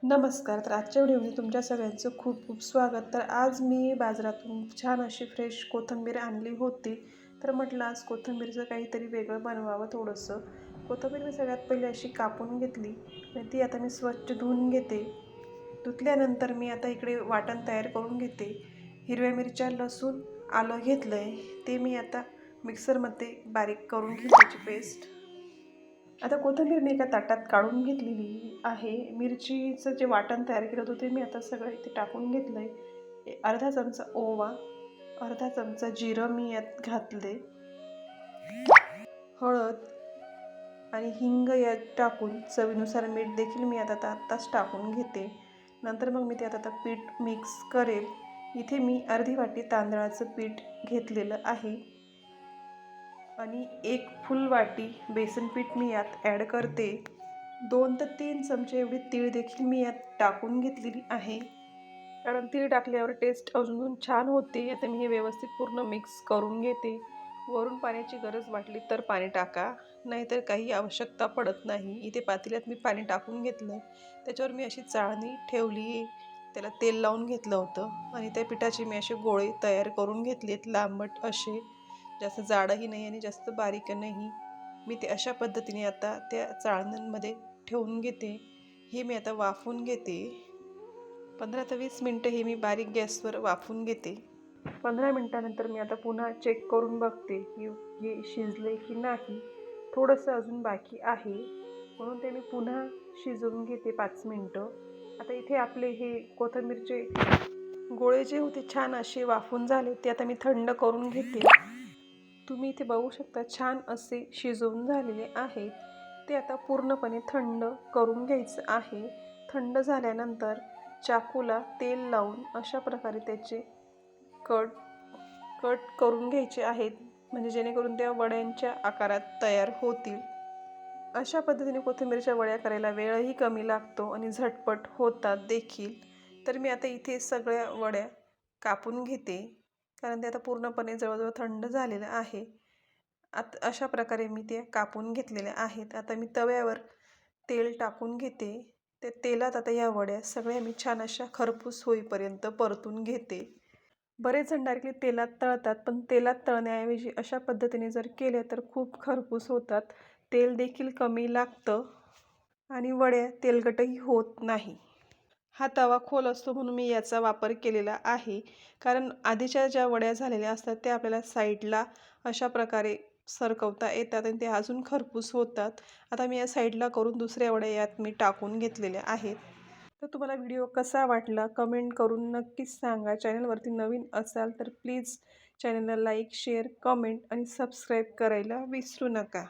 नमस्कार. तर आजच्या व्हिडिओमध्ये तुमच्या सगळ्यांचं खूप खूप स्वागत. तर आज मी बाजारातून छान अशी फ्रेश कोथिंबीर आणली होती. तर म्हटलं आज कोथिंबीरचं काहीतरी वेगळं बनवावं थोडंसं. कोथिंबीर मी सगळ्यात पहिले अशी कापून घेतली आणि ती आता मी स्वच्छ धुवून घेते. धुतल्यानंतर मी आता इकडे वाटण तयार करून घेते. हिरव्या मिरच्या, लसूण, आलं घेतलं आहे. ते मी आता मिक्सरमध्ये बारीक करून घेते त्याची पेस्ट. आता कोथिंबीर मी एका ताटात काढून घेतलेली आहे. मिरचीचं जे वाटण तयार केलं होतं ते मी आता सगळं इथे टाकून घेतलं आहे. अर्धा चमचा ओवा, अर्धा चमचा जिरं मी यात घातले, हळद आणि हिंग यात टाकून चवीनुसार मीठ देखील मी आता आत्ताच टाकून घेते. नंतर मग मी ते आता पीठ मिक्स करेल. इथे मी अर्धी वाटी तांदळाचं पीठ घेतलेलं आहे आणि 1 फुल वाटी बेसन पीठ मी यात ॲड करते. 2 ते 3 चमचे एवढी तीळ देखील मी यात टाकून घेतलेली आहे, कारण तीळ टाकल्यावर टेस्ट अजून छान होते. आता मी हे व्यवस्थित पूर्ण मिक्स करून घेते. वरून पाण्याची गरज वाटली तर पाणी टाका, नाहीतर काही आवश्यकता पडत नाही. इथे पातेल्यात मी पाणी टाकून घेतलं. त्याच्यावर मी अशी चाळणी ठेवली, त्याला तेल लावून घेतलं होतं आणि त्या पिठाचे मी असे गोळे तयार करून घेतलेत, लांबट असे. जास्त जाडही नाही आणि जास्त बारीक नाही. मी ते अशा पद्धतीने आता त्या चाळण्यांमध्ये ठेवून घेते. हे मी आता वाफवून घेते. 15 ते 20 मिनटं हे मी बारीक गॅसवर वाफवून घेते. 15 मिनटानंतर मी आता पुन्हा चेक करून बघते की हे शिजले की नाही. थोडंसं अजून बाकी आहे, म्हणून ते मी पुन्हा शिजवून घेते 5 मिनटं. आता इथे आपले हे कोथिंबीरचे गोळे जे होते छान असे वाफून झाले, ते आता मी थंड करून घेते. तुम्ही इथे बघू शकता छान असे शिजवून झालेले आहेत. ते आता पूर्णपणे थंड करून घ्यायचं आहे. थंड झाल्यानंतर चाकूला तेल लावून अशा प्रकारे त्याचे कट कट करून घ्यायचे आहेत, म्हणजे जेणेकरून त्या वड्यांच्या आकारात तयार होतील. अशा पद्धतीने कोथिंबीरच्या वड्या करायला वेळही कमी लागतो आणि झटपट होतात देखील. तर मी आता इथे सगळ्या वड्या कापून घेते, कारण ते आता पूर्णपणे जवळजवळ थंड झालेलं आहे. आता अशा प्रकारे मी ते कापून घेतलेल्या आहेत. आता मी तव्यावर तेल टाकून घेते. त्या तेलात आता या वड्या सगळ्या मी छान अशा खरपूस होईपर्यंत परतून घेते. बरेच जण डायरेक्टली तेलात तळतात, पण तेलात तळण्याऐवजी अशा पद्धतीने जर केले तर खूप खरपूस होतात. तेल देखील कमी लागतं आणि वड्या तेलकटही होत नाही. हा तवा खोल असतो म्हणून मी याचा वापर केलेला आहे, कारण आधीच्या ज्या वड्या झालेल्या असतात त्या आपल्याला साईडला अशा प्रकारे सरकवता येतात आणि ते अजून खरपूस होतात. आता मी या साईडला करून दुसऱ्या वड्या यात मी टाकून घेतलेल्या आहेत. तर तुम्हाला व्हिडिओ कसा वाटला कमेंट करून नक्कीच सांगा. चॅनलवरती नवीन असाल तर प्लीज चॅनलला लाईक, शेअर, कमेंट आणि सबस्क्राईब करायला विसरू नका.